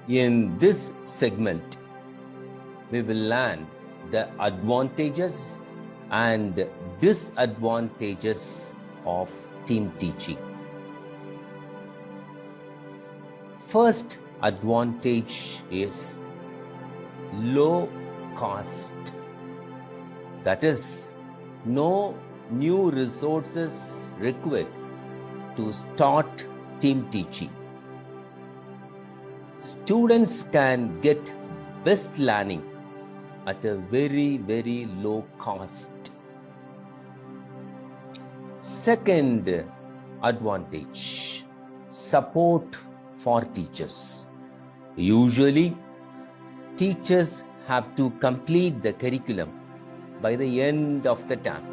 In this segment, we will learn the advantages and disadvantages of team teaching. First advantage is low cost. That is, no new resources required to start team teaching. Students can get best learning at a very, very low cost. Second advantage, support for teachers. Usually, teachers have to complete the curriculum by the end of the term.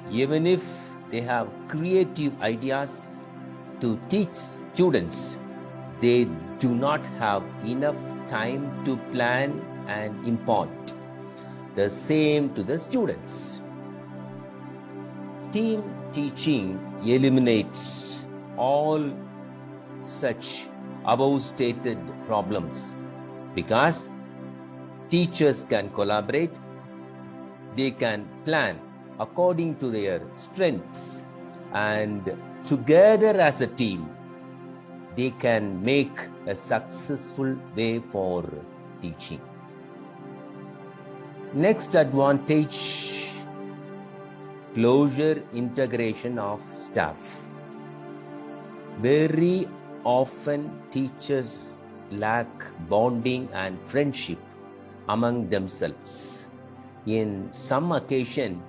Even if they have creative ideas to teach students, they do not have enough time to plan and impart the same to the students. Team teaching eliminates all such above stated problems because teachers can collaborate, they can plan according to their strengths, and together as a team, they can make a successful way for teaching. Next advantage, closer integration of staff. Very often teachers lack bonding and friendship among themselves. In some occasion,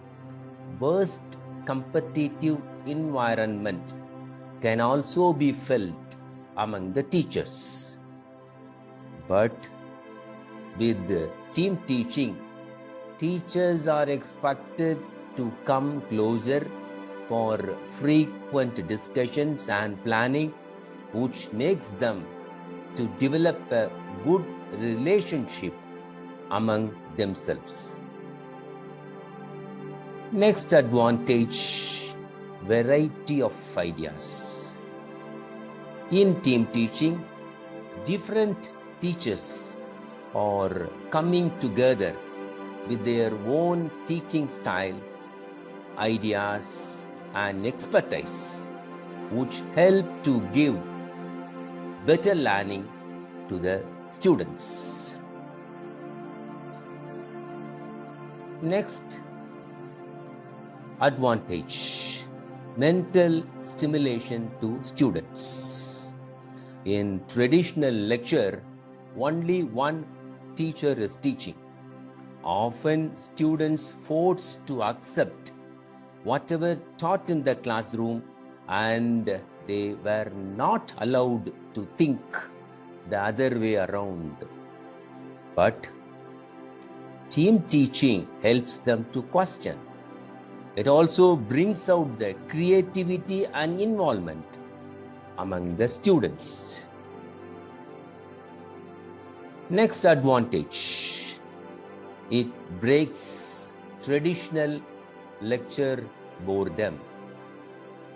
worst competitive environment can also be felt among the teachers. But with team teaching, teachers are expected to come closer for frequent discussions and planning, which makes them to develop a good relationship among themselves. Next advantage, variety of ideas. In team teaching, different teachers are coming together with their own teaching style, ideas, and expertise, which help to give better learning to the students. Next advantage, mental stimulation to students. In traditional lecture, only one teacher is teaching. Often students forced to accept whatever taught in the classroom, and they were not allowed to think the other way around. But team teaching helps them to question. It also brings out the creativity and involvement among the students. Next advantage, it breaks traditional lecture boredom.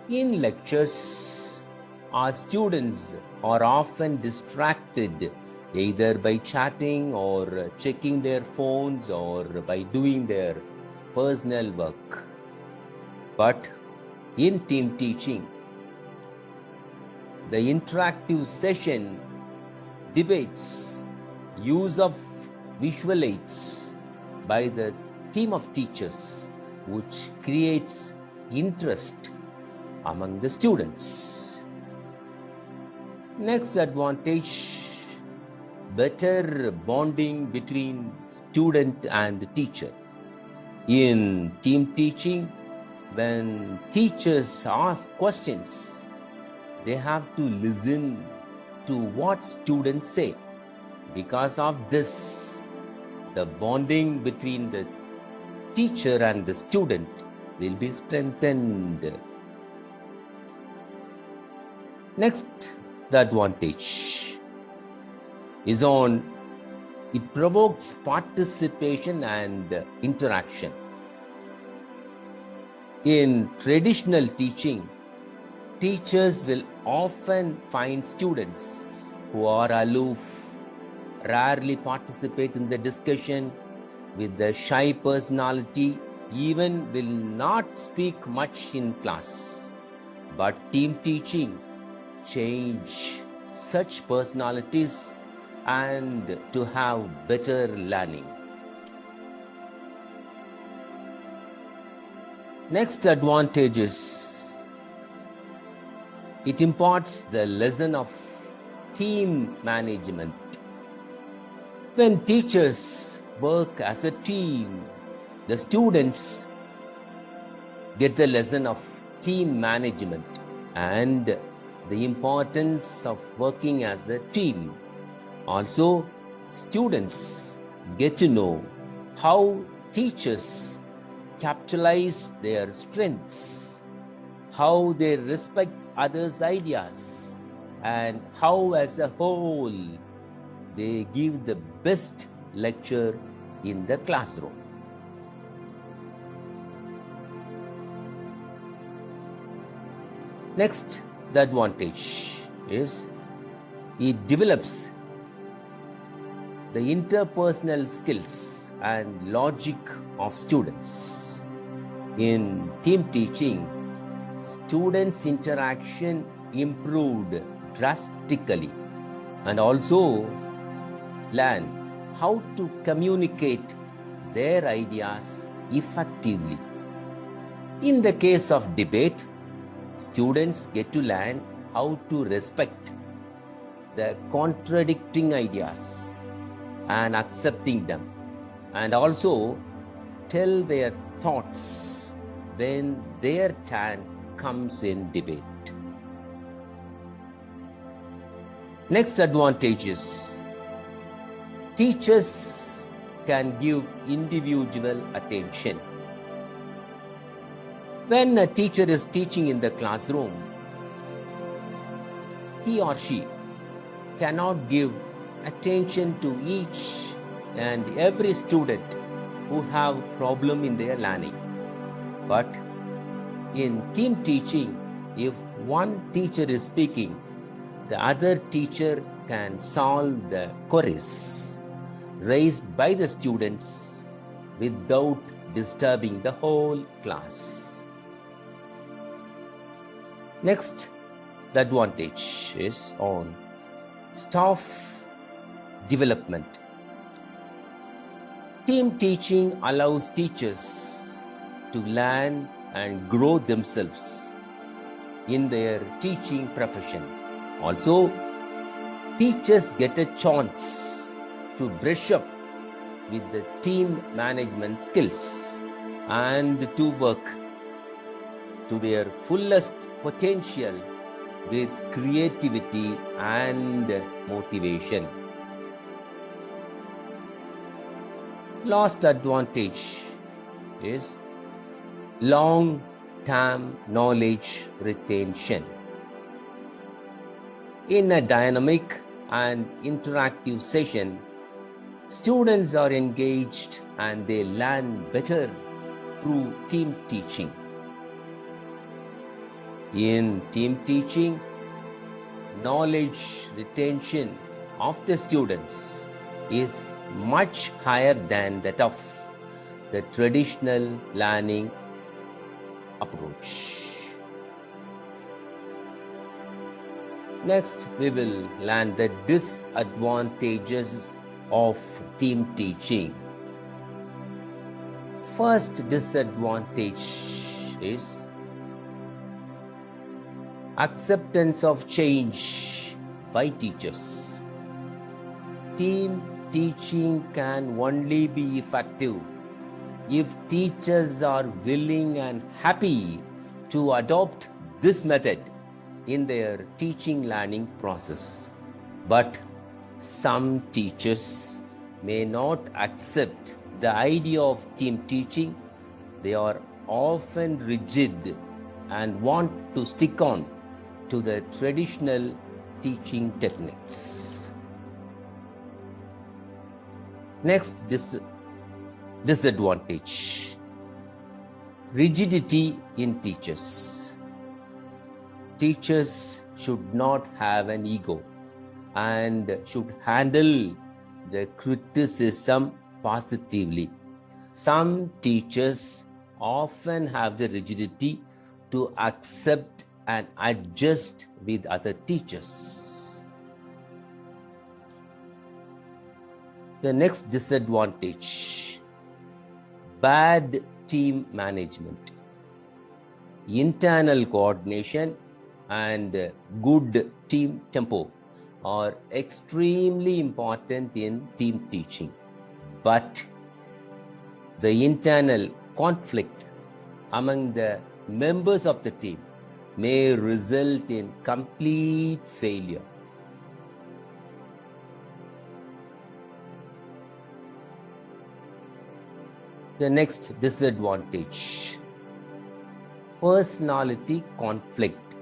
In lectures, our students are often distracted either by chatting or checking their phones or by doing their personal work. But in team teaching, the interactive session, debates, use of visual aids by the team of teachers, which creates interest among the students. Next advantage, better bonding between student and teacher. In team teaching, when teachers ask questions, they have to listen to what students say. Because of this, the bonding between the teacher and the student will be strengthened. Next, the advantage is on it provokes participation and interaction. In traditional teaching, teachers will often find students who are aloof, rarely participate in the discussion, with the shy personality, even will not speak much in class. But team teaching change such personalities and to have better learning. Next advantage is it imparts the lesson of team management. When teachers work as a team, the students get the lesson of team management and the importance of working as a team. Also, students get to know how teachers capitalize their strengths, how they respect others' ideas, and how as a whole they give the best lecture in the classroom. Next, the advantage is it develops the interpersonal skills and logic of students. In team teaching, students' interaction improved drastically and also learn how to communicate their ideas effectively. In the case of debate, students get to learn how to respect the contradicting ideas and accepting them, and also tell their thoughts when their turn comes in debate. Next advantage is teachers can give individual attention. When a teacher is teaching in the classroom, he or she cannot give attention to each and every student who have problem in their learning. But in team teaching, if one teacher is speaking, the other teacher can solve the queries raised by the students without disturbing the whole class. Next, the advantage is on staff development. Team teaching allows teachers to learn and grow themselves in their teaching profession. Also, teachers get a chance to brush up with the team management skills and to work to their fullest potential with creativity and motivation. Last advantage is long-term knowledge retention. In a dynamic and interactive session, students are engaged and they learn better through team teaching. In team teaching, knowledge retention of the students is much higher than that of the traditional learning approach. Next, we will learn the disadvantages of team teaching. First disadvantage is acceptance of change by teachers. Team teaching can only be effective if teachers are willing and happy to adopt this method in their teaching learning process. But some teachers may not accept the idea of team teaching. They are often rigid and want to stick on to the traditional teaching techniques. Next disadvantage: rigidity in teachers. Teachers should not have an ego and should handle the criticism positively. Some teachers often have the rigidity to accept and adjust with other teachers. The next disadvantage: bad team management. Internal coordination and good team tempo are extremely important in team teaching, but the internal conflict among the members of the team may result in complete failure. The next disadvantage: personality conflict.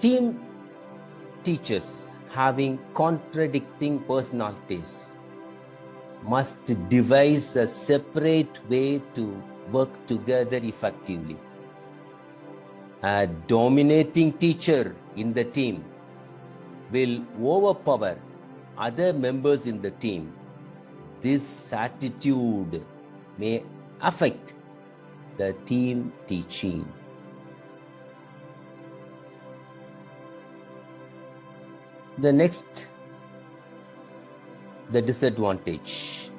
Team teachers having contradicting personalities must devise a separate way to work together effectively. A dominating teacher in the team will overpower other members in the team. This attitude may affect the team teaching. The next, the disadvantage: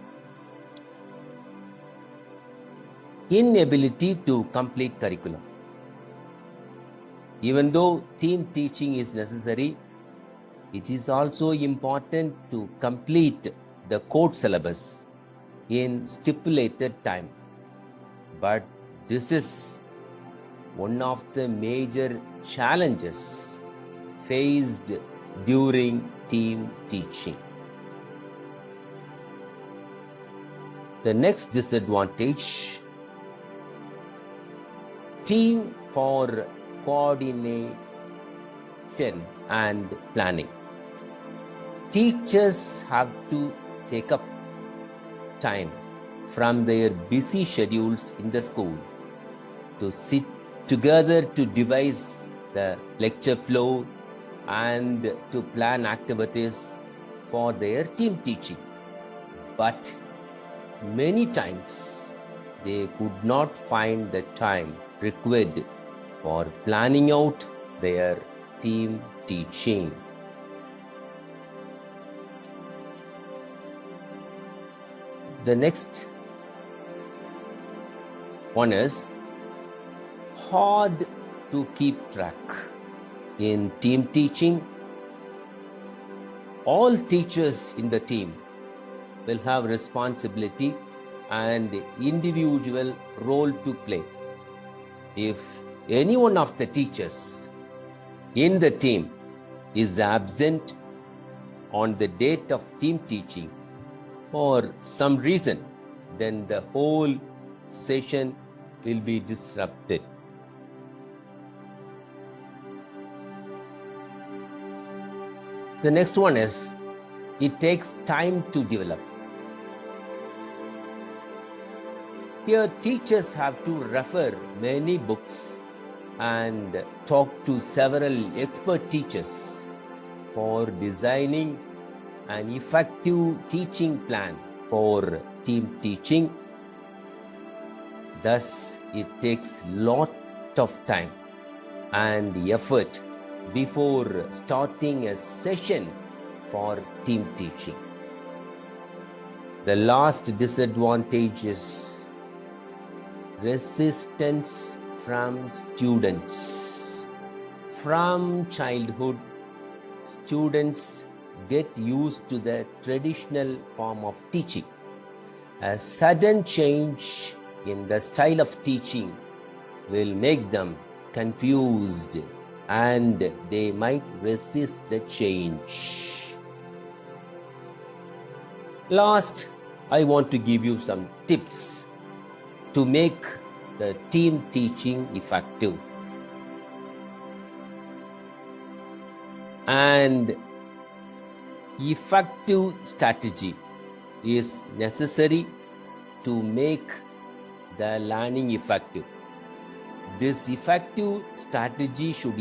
inability to complete curriculum. Even though team teaching is necessary, it is also important to complete the core syllabus in stipulated time. But this is one of the major challenges faced during team teaching. The next disadvantage: team for coordination and planning. Teachers have to take up time from their busy schedules in the school to sit together to devise the lecture flow and to plan activities for their team teaching. But many times they could not find the time required for planning out their team teaching. The next one is hard to keep track. In team teaching, all teachers in the team will have responsibility and individual role to play. If any one of the teachers in the team is absent on the date of team teaching for some reason, then the whole session will be disrupted. The next one is, it takes time to develop. Here, teachers have to refer many books and talk to several expert teachers for designing an effective teaching plan for team teaching. Thus, it takes lot of time and effort before starting a session for team teaching. The last disadvantage is resistance from students. From childhood, students get used to the traditional form of teaching. A sudden change in the style of teaching will make them confused and they might resist the change. Last, I want to give you some tips to make the team teaching effective. And effective strategy is necessary to make the learning effective. This effective strategy should